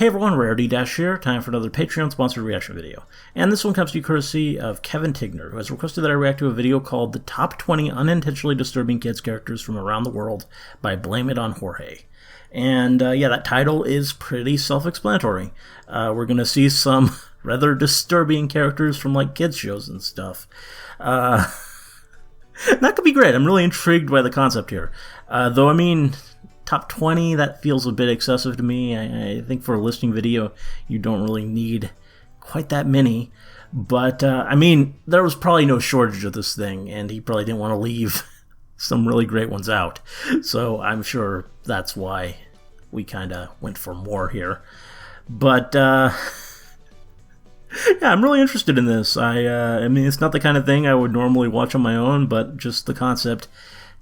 Hey everyone, Rarity Dash here, time for another Patreon-sponsored reaction video. And this one comes to you courtesy of Kevin Tigner, who has requested that I react to a video called The Top 20 Unintentionally Disturbing Kids Characters from Around the World by Blame It on Jorge. And yeah, that title is pretty self-explanatory. We're going to see some rather disturbing characters from like kids shows and stuff. That could be great. I'm really intrigued by the concept here. Though, I mean, top 20, that feels a bit excessive to me. I think for a listing video, you don't really need quite that many. But, I mean, there was probably no shortage of this thing, and he probably didn't want to leave some really great ones out. So I'm sure that's why we kind of went for more here. But, yeah, I'm really interested in this. I mean, it's not the kind of thing I would normally watch on my own, but just the concept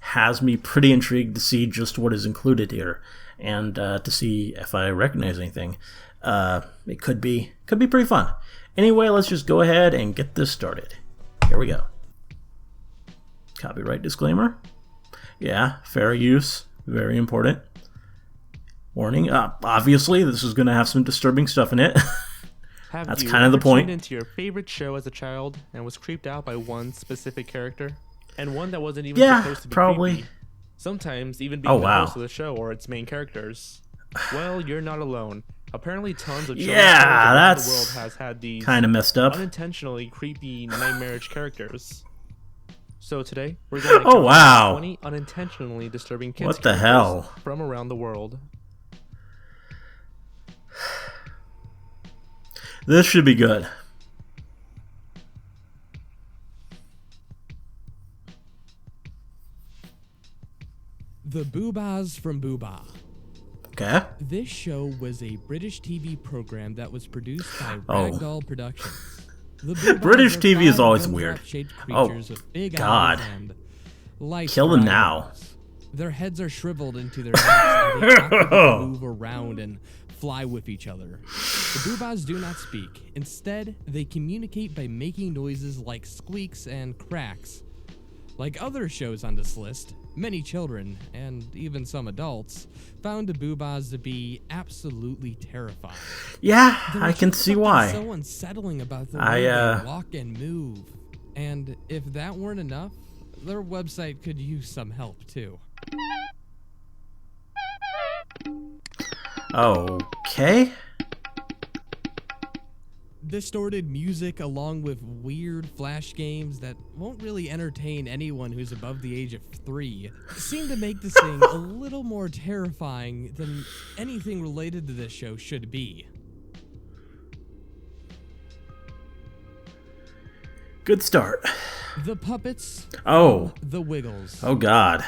has me pretty intrigued to see just what is included here, and to see if I recognize anything. It could be pretty fun. Anyway, let's just go ahead and get this started. Here we go. Copyright disclaimer. Yeah, fair use, very important. Warning, obviously this is going to have some disturbing stuff in it. That's kind of the point. Have you ever tuned into your favorite show as a child and was creeped out by one specific character? And one that wasn't even supposed to be probably. creepy. Sometimes even being the host of the show or its main characters. Well, you're not alone. Apparently tons of children's shows around the world has had these kind of messed up, unintentionally creepy nightmarish characters. So today, we're going to cover 20 unintentionally disturbing kids from around the world. This should be good. The Boobahs from Boobah. Okay. This show was a British TV program that was produced by Ragdoll Productions. The British TV is always weird. Oh, big God. Kill them now. Their heads are shriveled into their necks, and they awkwardly move around and fly with each other. The Boobahs do not speak. Instead, they communicate by making noises like squeaks and cracks. Like other shows on this list, many children, and even some adults, found the Boobahs to be absolutely terrifying. Yeah, I can see why. So unsettling about the way they walk and move. And if that weren't enough, their website could use some help too. Okay. Distorted music along with weird flash games that won't really entertain anyone who's above the age of 3 seem to make this thing a little more terrifying than anything related to this show should be. Good start. The Puppets. The Wiggles. Oh God.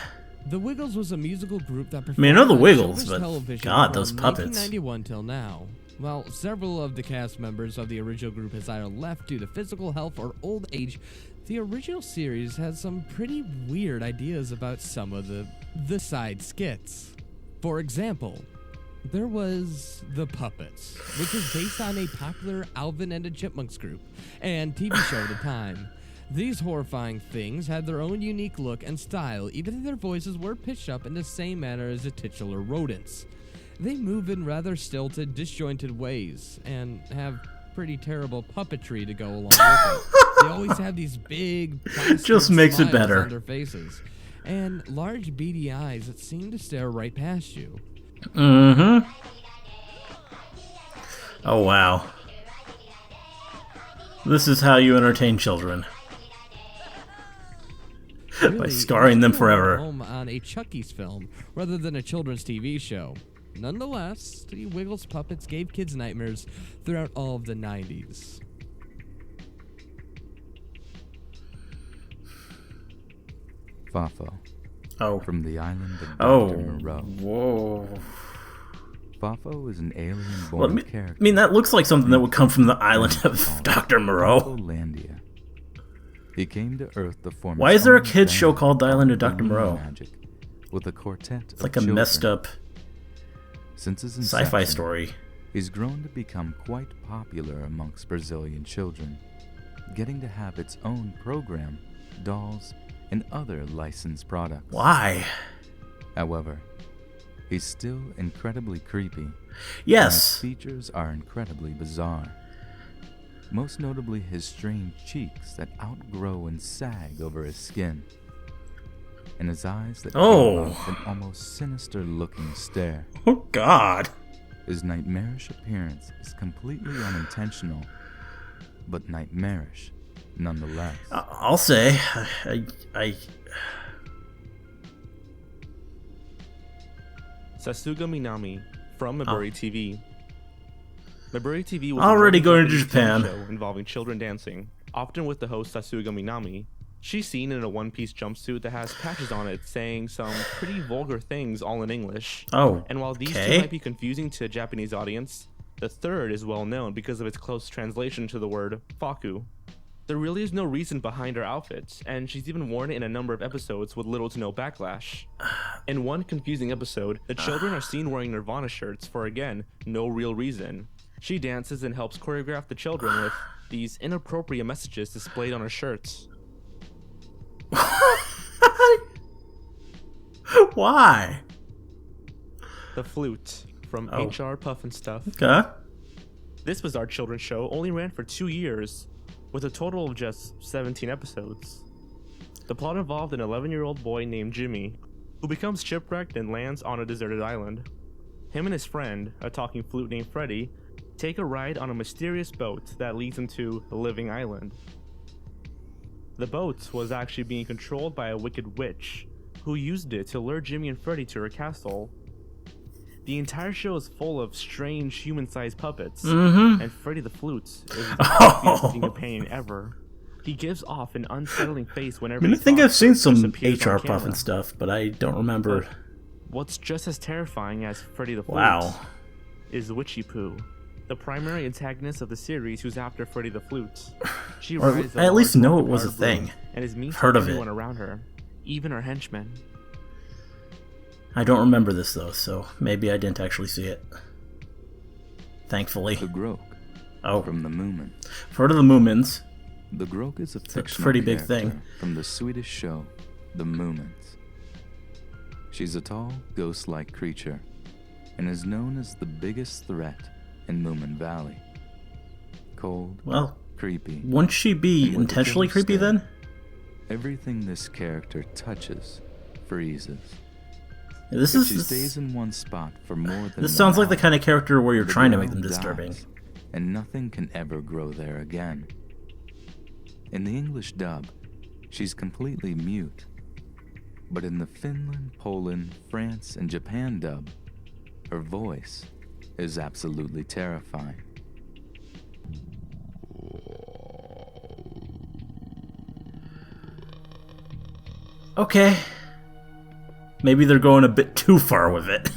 The Wiggles was a musical group that performed I know the Wiggles, but television God, those from puppets. 1991 till now. While several of the cast members of the original group has either left due to physical health or old age, the original series had some pretty weird ideas about some of the side skits. For example, there was The Puppets, which was based on a popular Alvin and the Chipmunks group and TV show at the time. These horrifying things had their own unique look and style, even if their voices were pitched up in the same manner as the titular rodents. They move in rather stilted, disjointed ways, and have pretty terrible puppetry to go along with it. They always have these big, just makes it better on their faces, and large beady eyes that seem to stare right past you. Mm-hmm. Oh wow. This is how you entertain children. Really, by scarring them forever. Home on a Chucky's film rather than a children's TV show. Nonetheless, the Wiggles puppets gave kids nightmares throughout all of the 90s. Fafo. From the island of Dr. Moreau. Whoa. Fafo is an alien-born character. I mean, that looks like something that would come from the island of Dr. Moreau. Landia. He came to Earth to form. Why is there a kids show called The Island of Dr. Moreau? Magic, with a quartet it's like a messed up Since his sci-fi story. He's grown to become quite popular amongst Brazilian children, getting to have its own program, dolls, and other licensed products. Why? However, he's still incredibly creepy Yes. And his features are incredibly bizarre. Most notably his strange cheeks that outgrow and sag over his skin. And his eyes that give off an almost sinister-looking stare. Oh, God. His nightmarish appearance is completely unintentional, but nightmarish nonetheless. I'll say, I Satsuki Minami from Maburi TV. Maburi TV was already a going to Japanese Japan show involving children dancing, often with the host Satsuki Minami. She's seen in a one-piece jumpsuit that has patches on it saying some pretty vulgar things all in English. And while these two might be confusing to a Japanese audience, the third is well known because of its close translation to the word faku. There really is no reason behind her outfits, and she's even worn it in a number of episodes with little to no backlash. In one confusing episode, the children are seen wearing Nirvana shirts for, again, no real reason. She dances and helps choreograph the children with these inappropriate messages displayed on her shirts. Why? The Flute from HR Pufnstuf. Okay. This bizarre children's show only ran for 2 years, with a total of just 17 episodes. The plot involved an 11-year-old boy named Jimmy, who becomes shipwrecked and lands on a deserted island. Him and his friend, a talking flute named Freddy, take a ride on a mysterious boat that leads them to the Living Island. The boat was actually being controlled by a wicked witch, who used it to lure Jimmy and Freddy to her castle. The entire show is full of strange human-sized puppets, and Freddy the Flute is the most companion ever. He gives off an unsettling face whenever I think I've seen some HR Pufnstuf, but I don't remember. But what's just as terrifying as Freddy the Flute is Witchy Poo, the primary antagonist of the series who's after Freddy the Flute. She rides I at least know it was a thing. And is mean to everyone around her, even her henchmen. I don't remember this though, so maybe I didn't actually see it. Thankfully. The Groke. From the Moomins. Heard of the Moomins. The Groke is a fictional pretty big thing from the Swedish show The Moomins. She's a tall, ghost-like creature, and is known as the biggest threat in Moomin Valley. Cold, creepy. Wouldn't she be intentionally creepy then? Everything this character touches freezes. This she stays in one spot for more than This sounds like the kind of character where you're trying to make them disturbing. And nothing can ever grow there again. In the English dub, she's completely mute. But in the Finland, Poland, France, and Japan dub, her voice is absolutely terrifying. Okay. Maybe they're going a bit too far with it.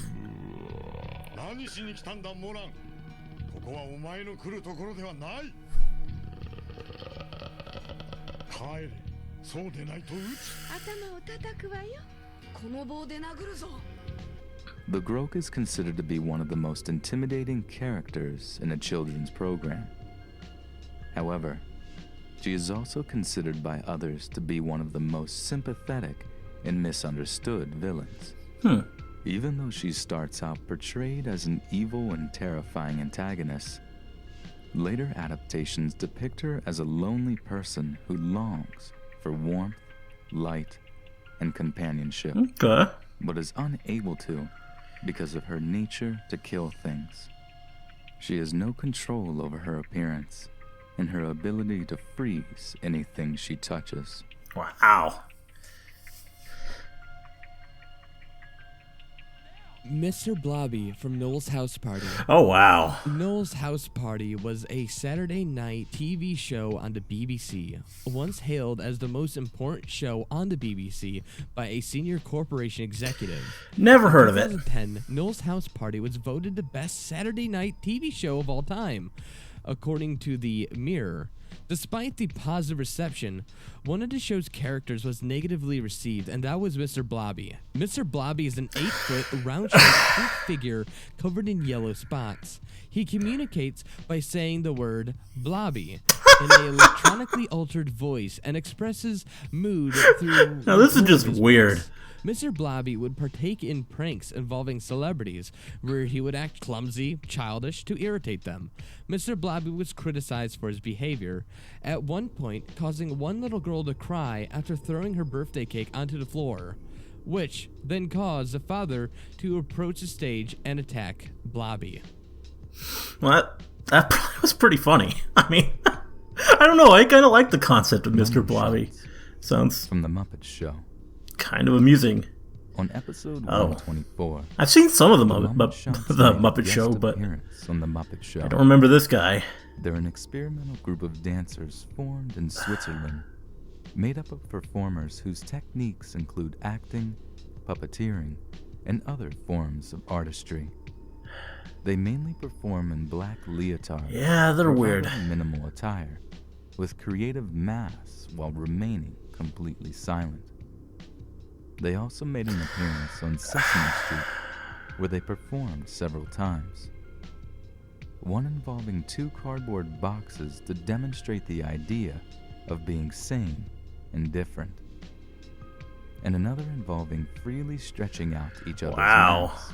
The Groke is considered to be one of the most intimidating characters in a children's program. However, she is also considered by others to be one of the most sympathetic and misunderstood villains. Even though she starts out portrayed as an evil and terrifying antagonist, later adaptations depict her as a lonely person who longs for warmth, light, and companionship, but is unable to because of her nature to kill things. She has no control over her appearance and her ability to freeze anything she touches. Wow. Mr. Blobby from Noel's House Party. Oh, wow. Noel's House Party was a Saturday night TV show on the BBC, once hailed as the most important show on the BBC by a senior corporation executive. Never heard of it. In 2010, Noel's House Party was voted the best Saturday night TV show of all time, according to the Mirror. Despite the positive reception, one of the show's characters was negatively received, and that was Mr. Blobby. Mr. Blobby is an 8-foot, round-shaped figure covered in yellow spots. He communicates by saying the word Blobby in an electronically altered voice and expresses mood through... Now this is just weird. Mr. Blobby would partake in pranks involving celebrities, where he would act clumsy, childish, to irritate them. Mr. Blobby was criticized for his behavior, at one point causing one little girl to cry after throwing her birthday cake onto the floor, which then caused the father to approach the stage and attack Blobby. Well, that probably was pretty funny. I mean, I don't know, I kind of like the concept of Mr. Blobby. Sounds from The Muppet Show. Kind of amusing. On episode 124, I've seen some of the Muppet Show, but on The Muppet Show. I don't remember this guy. They're an experimental group of dancers formed in Switzerland, made up of performers whose techniques include acting, puppeteering, and other forms of artistry. They mainly perform in black leotards. Yeah, they're weird. Minimal attire, with creative masks while remaining completely silent. They also made an appearance on Sesame Street, where they performed several times. One involving 2 cardboard boxes to demonstrate the idea of being sane and different, and another involving freely stretching out each other's mouths.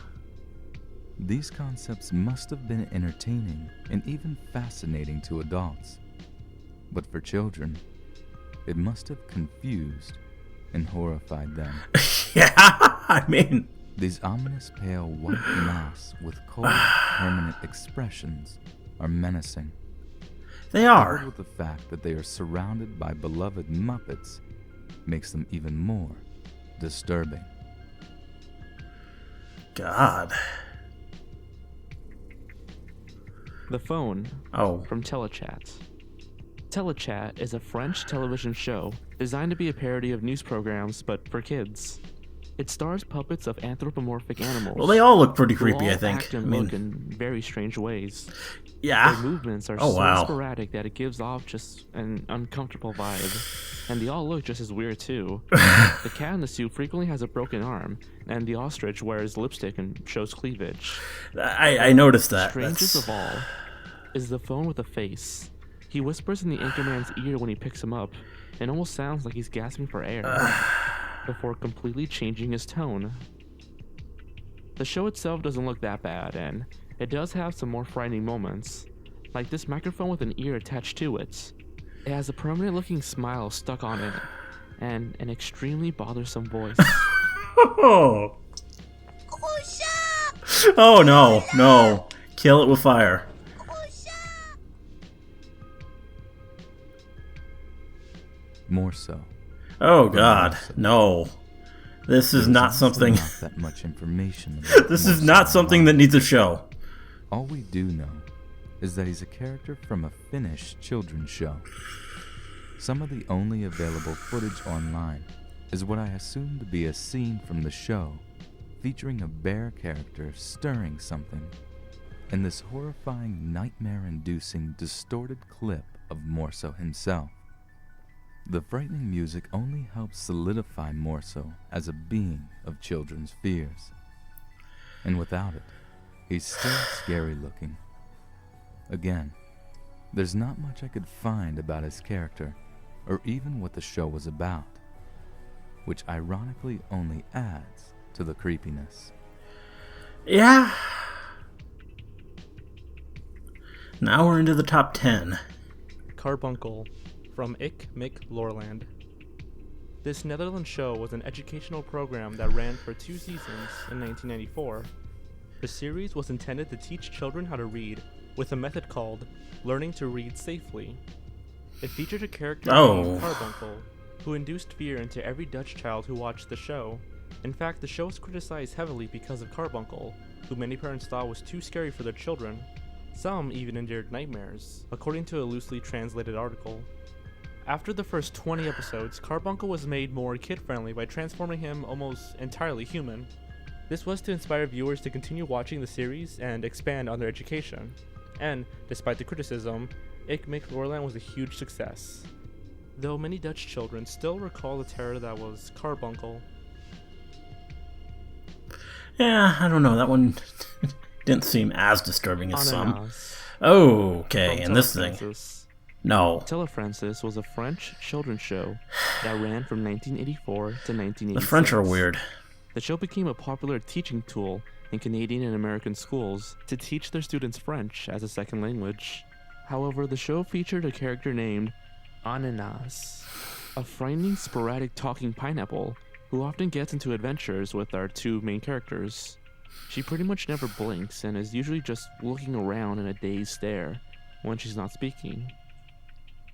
These concepts must have been entertaining and even fascinating to adults, but for children, it must have confused and horrified them. Yeah, I mean... These ominous pale white masks with cold, permanent expressions are menacing. They are. Coupled with the fact that they are surrounded by beloved Muppets makes them even more disturbing. God. The Phone from Telechat. Telechat is a French television show designed to be a parody of news programs, but for kids. It stars puppets of anthropomorphic animals. Well, they all look pretty creepy, I think. Act and look in very strange ways. Yeah. Their movements are so sporadic that it gives off just an uncomfortable vibe. And they all look just as weird, too. The cat in the suit frequently has a broken arm, and the ostrich wears lipstick and shows cleavage. I noticed that. Strangest of all is the phone with a face. He whispers in the anchorman's ear when he picks him up, and almost sounds like he's gasping for air, before completely changing his tone. The show itself doesn't look that bad, and it does have some more frightening moments, like this microphone with an ear attached to it. It has a permanent looking smile stuck on it, and an extremely bothersome voice. Oh no, kill it with fire. More so. Oh God, no. This is not something. Not that much information. This is not something that needs a show. All we do know is that he's a character from a Finnish children's show. Some of the only available footage online is what I assume to be a scene from the show featuring a bear character stirring something, and this horrifying, nightmare-inducing, distorted clip of Morso himself. The frightening music only helps solidify Morso as a being of children's fears. And without it, he's still scary looking. Again, there's not much I could find about his character, or even what the show was about, which ironically only adds to the creepiness. Yeah. Now we're into the top 10. Carbuncle from Ik Mik Lorland. This Netherlands show was an educational program that ran for 2 seasons in 1994. The series was intended to teach children how to read with a method called learning to read safely. It featured a character named Carbuncle, who induced fear into every Dutch child who watched the show. In fact, the show was criticized heavily because of Carbuncle, who many parents thought was too scary for their children. Some even endured nightmares, according to a loosely translated article. After the first 20 episodes, Carbuncle was made more kid-friendly by transforming him almost entirely human. This was to inspire viewers to continue watching the series and expand on their education. And, despite the criticism, Ik Mik Lorland was a huge success. Though many Dutch children still recall the terror that was Carbuncle. Yeah, I don't know, that one didn't seem as disturbing as Ananas some. Okay, and this thing. No. Francis was a French children's show that ran from 1984 to 1986. The French are weird. The show became a popular teaching tool in Canadian and American schools to teach their students French as a second language. However, the show featured a character named Ananas, a frightening, sporadic talking pineapple who often gets into adventures with our two main characters. She pretty much never blinks and is usually just looking around in a dazed stare when she's not speaking.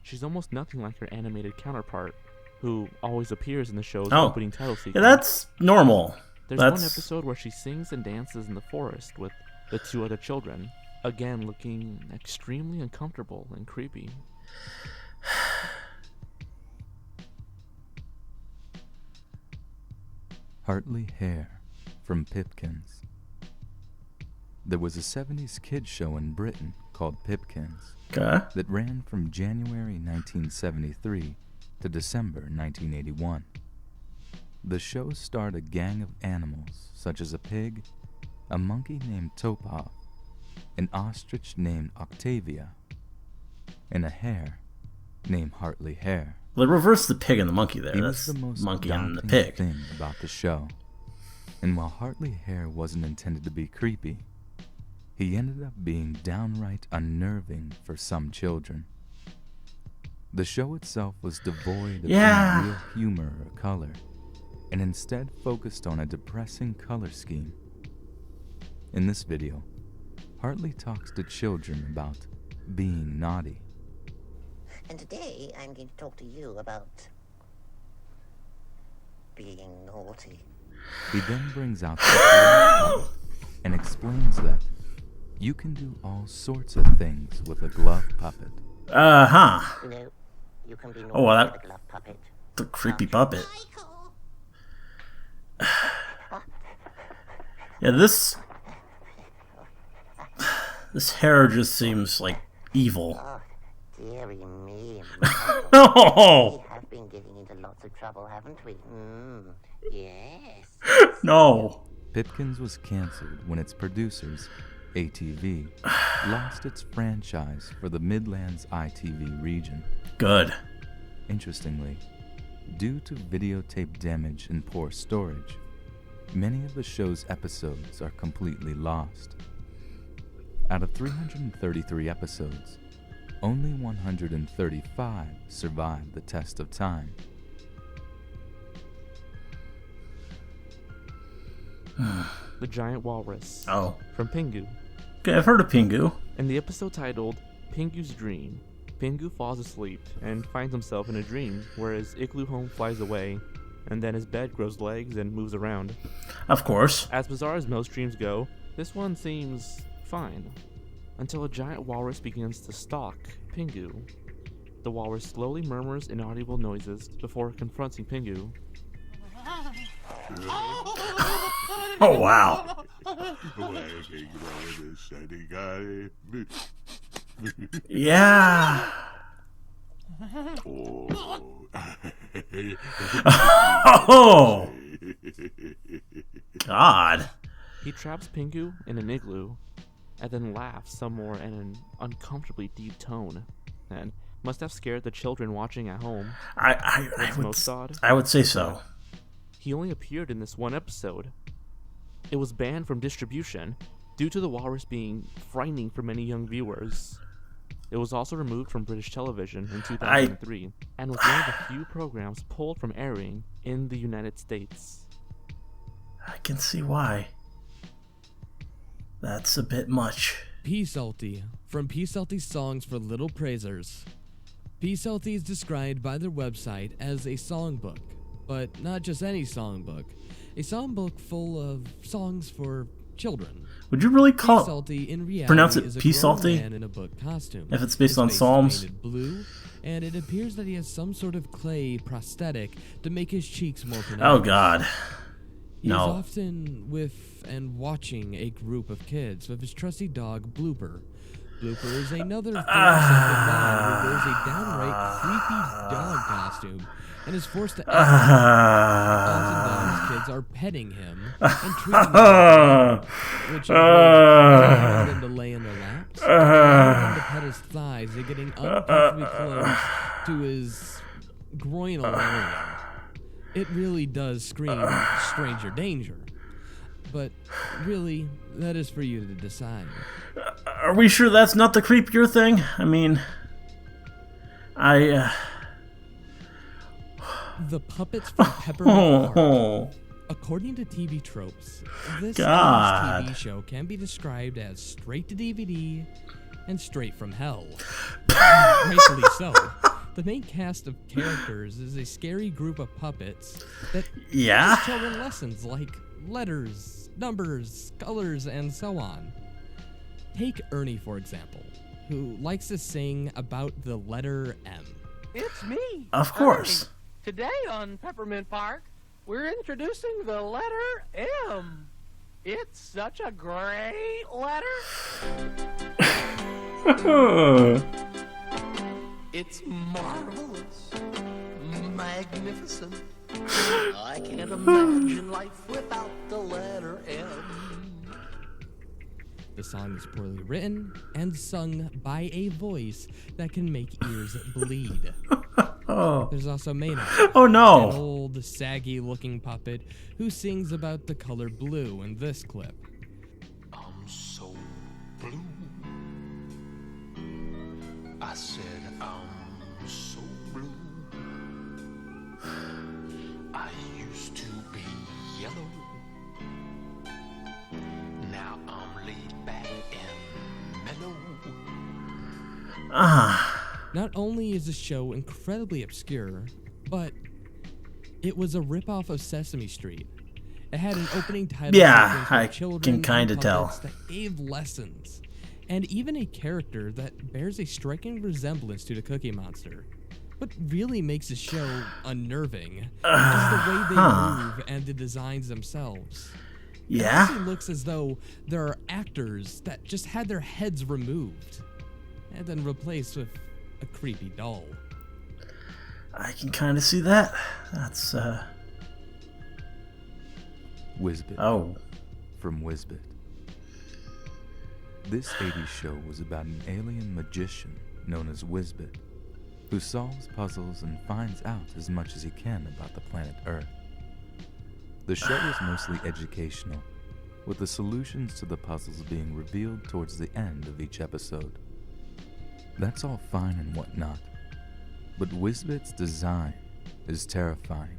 She's almost nothing like her animated counterpart, who always appears in the show's opening title sequence. Yeah, that's normal. There's one episode where she sings and dances in the forest with the two other children, again looking extremely uncomfortable and creepy. Hartley Hair from Pipkins. There was a 70s kids show in Britain called Pipkins that ran from January 1973 to December 1981. The show starred a gang of animals such as a pig, a monkey named Topov, an ostrich named Octavia, and a hare named Hartley Hair. Well, they reversed the pig and the monkey there. He That's was the most monkey and the daunting pig. thing about the show. And while Hartley Hair wasn't intended to be creepy, he ended up being downright unnerving for some children. The show itself was devoid of any real humor or color, and instead focused on a depressing color scheme. In this video, Hartley talks to children about being naughty. And today I'm going to talk to you about being naughty. He then brings out the glove puppet and explains that you can do all sorts of things with a glove puppet. You know, you can be naughty with a glove puppet. The creepy puppet. Yeah, this hair just seems like evil. Oh, dearie me. No! We have been getting into lots of trouble, haven't we? Yes. No. Pipkins was cancelled when its producers, ATV, lost its franchise for the Midlands ITV region. Good. Interestingly, due to videotape damage and poor storage, many of the show's episodes are completely lost. Out of 333 episodes, only 135 survived the test of time. The Giant Walrus. Oh. From Pingu. Okay, I've heard of Pingu. In the episode titled Pingu's Dream, Pingu falls asleep and finds himself in a dream where his igloo home flies away, and then his bed grows legs and moves around. Of course. As bizarre as most dreams go, this one seems fine, until a giant walrus begins to stalk Pingu. The walrus slowly murmurs inaudible noises before confronting Pingu. Oh, wow. Yeah. Oh. God. He traps Pingu in an igloo, and then laughs some more in an uncomfortably deep tone, and must have scared the children watching at home. I would say so. He only appeared in this one episode. It was banned from distribution due to the walrus being frightening for many young viewers. It was also removed from British television in 2003 and was one of the few programs pulled from airing in the United States. I can see why. That's a bit much. P. Salty, from P. Salty's Songs for Little Praisers. P. Salty is described by their website as a songbook, but not just any songbook. A songbook full of songs for children. Would you really call Salty, in reality, pronounce it is a P. grown Salty? man in a book costume. If it's based His on face is Psalms? painted blue, and it appears that he has some sort of clay prosthetic to make his cheeks more pronounced. Oh, God. He No. is often with and watching a group of kids with his trusty dog, Blooper. Blooper is another man who wears a downright creepy dog costume and is forced to act. Oftentimes, kids are petting him and treating him, which includes them to lay in their laps, allowing them to pet at his thighs and getting uncomfortably close to his groinal area. It really does scream stranger danger. But really, that is for you to decide. Are we sure that's not the creepier thing? I mean, The puppets from Peppermint Park. According to TV tropes, this TV show can be described as straight to DVD and straight from hell. Rightfully so. The main cast of characters is a scary group of puppets that teach children lessons like letters, numbers, colors, and so on. Take Ernie, for example, who likes to sing about the letter M. It's me. Of course. Ernie. Today on Peppermint Park, we're introducing the letter M. It's such a great letter. It's marvelous, magnificent. I can't imagine life without the letter M. The song is poorly written and sung by a voice that can make ears bleed. There's also Maynard. Oh no! An old, saggy-looking puppet who sings about the color blue in this clip. I'm so blue. I said I'm so blue. I used to be yellow. Now I'm laid back and mellow. Not only is the show incredibly obscure, but it was a ripoff of Sesame Street. It had an opening title sequence I with children can kind of and tell. puppets that gave lessons, and even a character that bears a striking resemblance to the Cookie Monster. What really makes the show unnerving is the way they move and the designs themselves. It actually looks as though there are actors that just had their heads removed and then replaced with a creepy doll. I can kind of see that. That's, Whizbit. Oh. From Whizbit. This 80s show was about an alien magician known as Whizbit, who solves puzzles and finds out as much as he can about the planet Earth. The show is mostly educational, with the solutions to the puzzles being revealed towards the end of each episode. That's all fine and whatnot, but Whizbit's design is terrifying.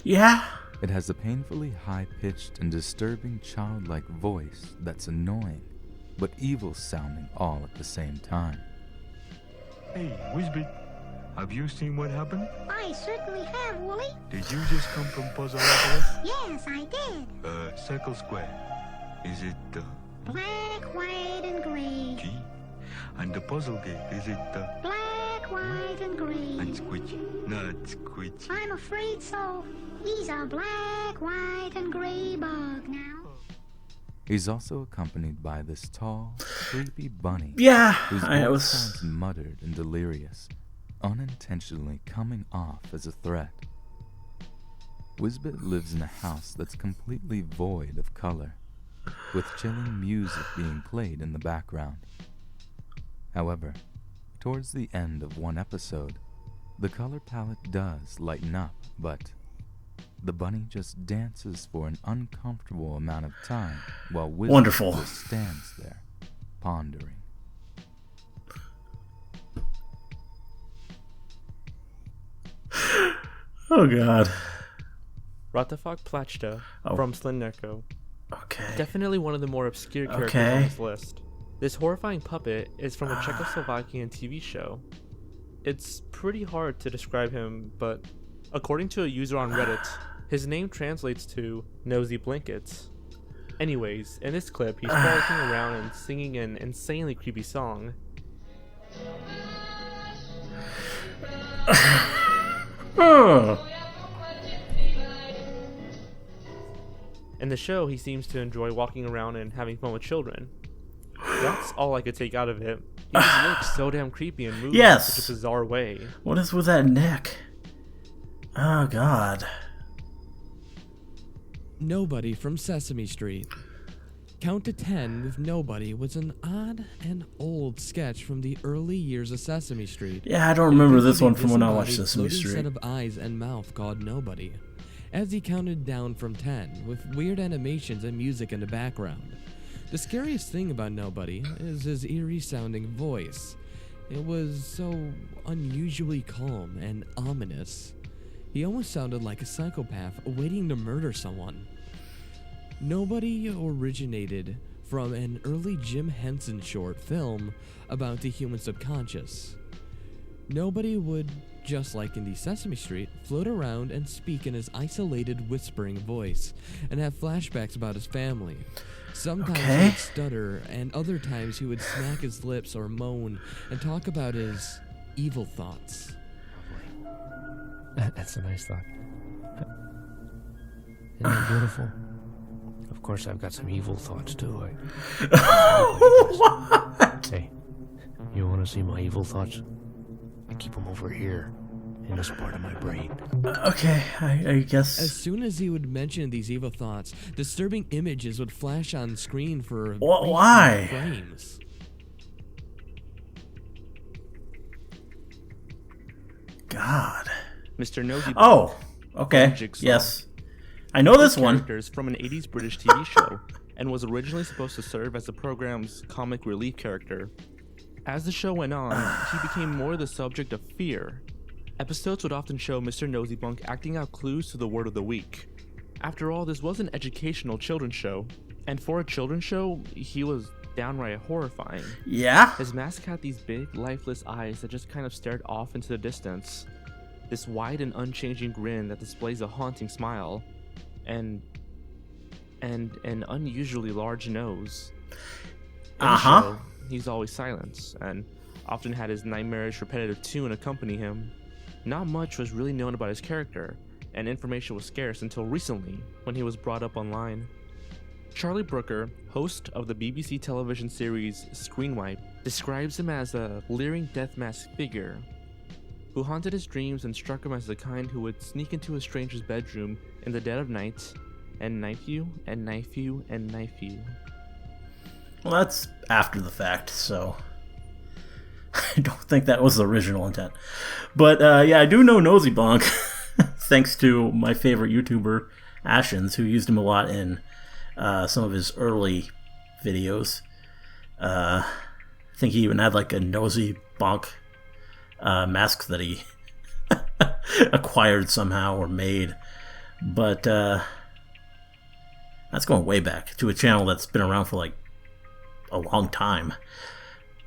Yeah? It has a painfully high-pitched and disturbing childlike voice that's annoying, but evil-sounding all at the same time. Hey, Whizbit, have you seen what happened? I certainly have, Wooly. Did you just come from Puzzleopolis? Yes, I did. Circle Square. Is it, Black, white, and gray. G? And the puzzle gate, is it, Black, white, and gray. And squidgy? Not squidgy. I'm afraid so. He's a black, white, and gray bug now. He's also accompanied by this tall, creepy bunny. Yeah, whose I voice was... sounds muttered and delirious, unintentionally coming off as a threat. Whizbit lives in a house that's completely void of color, with chilling music being played in the background. However, towards the end of one episode, the color palette does lighten up, but the bunny just dances for an uncomfortable amount of time while Whizbit just stands there, pondering. Oh god. Ratafak Plachta from Slendeko. Okay. Definitely one of the more obscure characters on this list. This horrifying puppet is from a Czechoslovakian TV show. It's pretty hard to describe him, but according to a user on Reddit, his name translates to Nosy Blankets. Anyways, in this clip, he's frolicking around and singing an insanely creepy song. In the show, he seems to enjoy walking around and having fun with children. That's all I could take out of it. He just looks so damn creepy and moves in such a bizarre way. What is with that neck? Oh god. Nobody from Sesame Street. Count to 10 with Nobody was an odd and old sketch from the early years of Sesame Street. Yeah, I don't remember this one from when I Disembodied watched Sesame floating Street. set of eyes and mouth called Nobody, as he counted down from 10 with weird animations and music in the background. The scariest thing about Nobody is his eerie sounding voice. It was so unusually calm and ominous. He almost sounded like a psychopath waiting to murder someone. Nobody originated from an early Jim Henson short film about the human subconscious. Nobody would, just like in the Sesame Street, float around and speak in his isolated whispering voice and have flashbacks about his family. Sometimes he would stutter, and other times he would smack his lips or moan and talk about his evil thoughts. That's a nice thought. Isn't that beautiful? Of course, I've got some evil thoughts too. Hey, you want to see my evil thoughts? I keep them over here, in this part of my brain. Okay, I guess. As soon as he would mention these evil thoughts, disturbing images would flash on screen for why? frames. God. Mr. Nosy. Oh, okay. Jigsaw. Yes. I know this one. Characters from an 80s British TV show, and was originally supposed to serve as the program's comic relief character. As the show went on, he became more the subject of fear. Episodes would often show Mr. Nosybunk acting out clues to the word of the week. After all, this was an educational children's show, and for a children's show, he was downright horrifying. Yeah? His mask had these big, lifeless eyes that just kind of stared off into the distance. This wide and unchanging grin that displays a haunting smile. And an unusually large nose. In the show, he's always silent, and often had his nightmarish repetitive tune accompany him. Not much was really known about his character, and information was scarce until recently, when he was brought up online. Charlie Brooker, host of the BBC television series Screenwipe, describes him as a leering death mask figure who haunted his dreams and struck him as the kind who would sneak into a stranger's bedroom in the dead of night and knife you and knife you and knife you. Well, that's after the fact, so I don't think that was the original intent. But yeah, I do know Nosy Bonk, thanks to my favorite YouTuber, Ashens, who used him a lot in some of his early videos. I think he even had like a Nosy Bonk mask that he acquired somehow or made. But that's going way back to a channel that's been around for like a long time,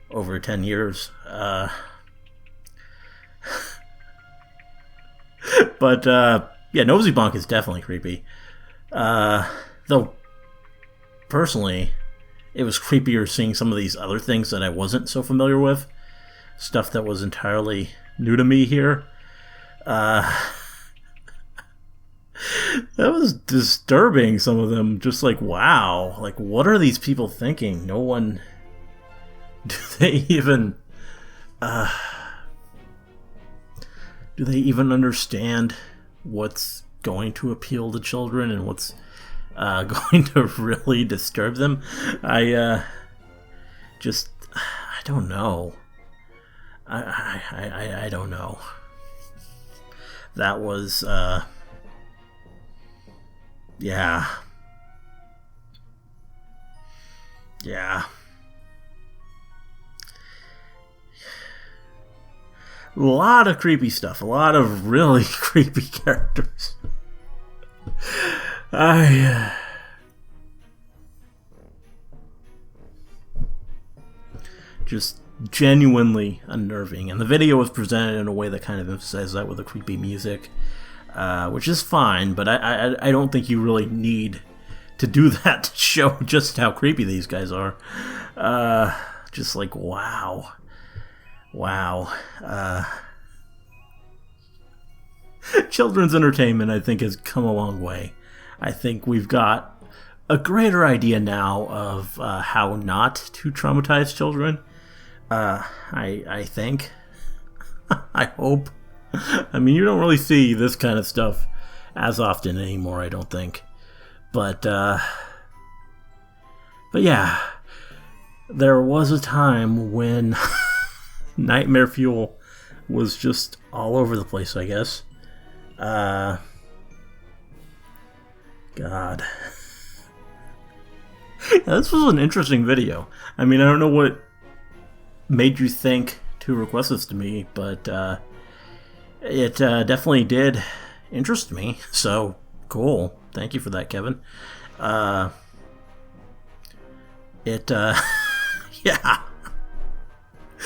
over 10 years. But yeah, Nosy Bonk is definitely creepy. Though personally, it was creepier seeing some of these other things that I wasn't so familiar with. Stuff that was entirely new to me here. That was disturbing, some of them. Just like, wow. Like, what are these people thinking? No one... Do they even understand what's going to appeal to children and what's going to really disturb them? I don't know. I don't know. That was yeah. A lot of creepy stuff. A lot of really creepy characters. Just genuinely unnerving. And the video was presented in a way that kind of emphasized that with the creepy music. Which is fine, but I don't think you really need to do that to show just how creepy these guys are. Just like, wow. Children's entertainment, I think, has come a long way. I think we've got a greater idea now of how not to traumatize children. I think. I hope. I mean, you don't really see this kind of stuff as often anymore, I don't think. But, But yeah, there was a time when Nightmare Fuel was just all over the place, I guess. God. This was an interesting video. I mean, I don't know what made you think to request this to me, but it definitely did interest me. So, cool. Thank you for that, Kevin. Yeah.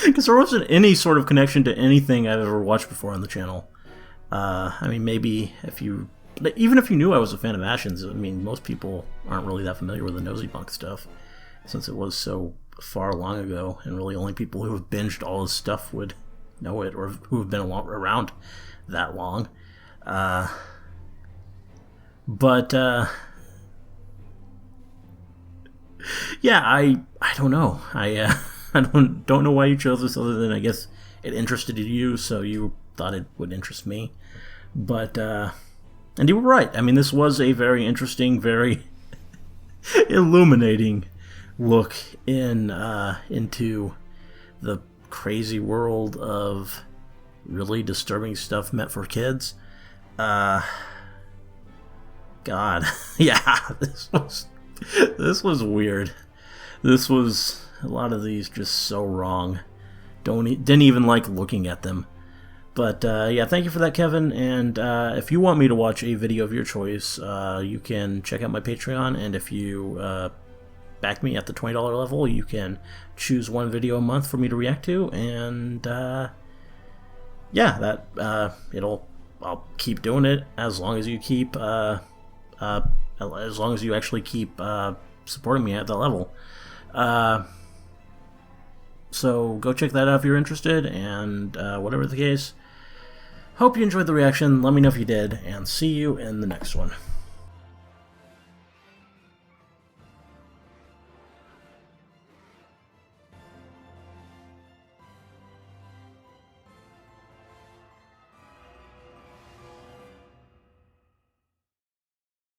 Because there wasn't any sort of connection to anything I've ever watched before on the channel. I mean, maybe even if you knew I was a fan of Ashen's, I mean, most people aren't really that familiar with the Nosy Bunk stuff, since it was so far long ago, and really only people who have binged all his stuff would know it, or who have been around that long. But yeah, I don't know. I don't know why you chose this, other than I guess it interested you, so you thought it would interest me. But and you were right. I mean, this was a very interesting, very illuminating look into the crazy world of really disturbing stuff meant for kids. God, yeah, this was weird. This was a lot of these just so wrong. Didn't even like looking at them. But yeah, thank you for that, Kevin. And if you want me to watch a video of your choice, you can check out my Patreon. And if you back me at the $20 level, you can choose one video a month for me to react to. And yeah, that I'll keep doing it as long as you keep as long as you actually keep supporting me at that level. So go check that out if you're interested, and whatever the case, hope you enjoyed the reaction. Let me know if you did, and see you in the next one.